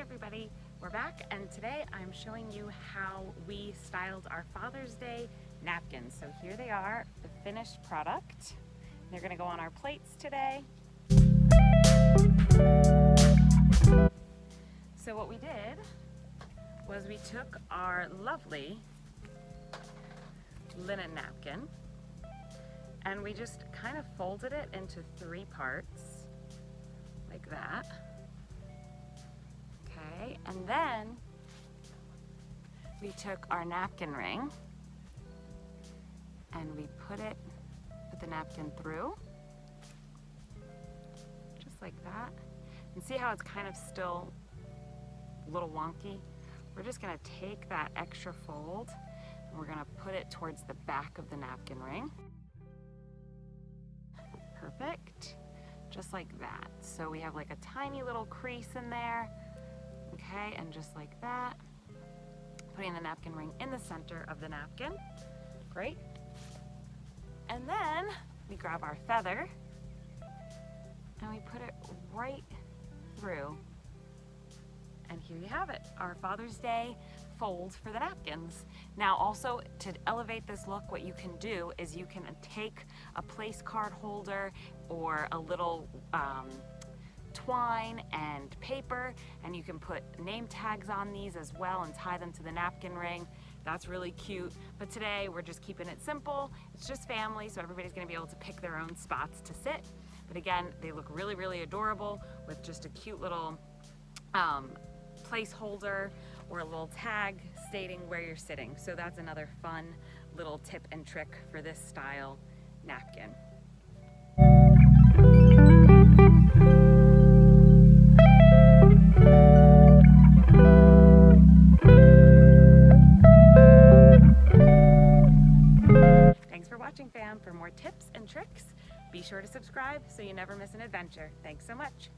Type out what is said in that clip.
everybody, we're back, and today I'm showing you how we styled our Father's Day napkins. So here they are, the finished product. They're going to go on our plates today. So what we did was we took our lovely linen napkin and we just kind of folded it into 3 parts like that. Okay, and then we took our napkin ring and we put the napkin through, just like that. And see how it's kind of still a little wonky? We're just gonna take that extra fold and we're gonna put it towards the back of the napkin ring. Perfect, just like that. So we have like a tiny little crease in there. Okay, and just like that, putting the napkin ring in the center of the napkin. Great. And then we grab our feather and we put it right through. And here you have it, our Father's Day fold for the napkins. Now also, to elevate this look, what you can do is you can take a place card holder or a little twine and paper, and you can put name tags on these as well and tie them to the napkin ring. That's really cute. But today we're just keeping it simple. It's just family, so everybody's gonna be able to pick their own spots to sit. But again, they look really, really adorable with just a cute little placeholder or a little tag stating where you're sitting. So that's another fun little tip and trick for this style napkin. Thanks for watching, fam. For more tips and tricks, be sure to subscribe so you never miss an adventure. Thanks so much.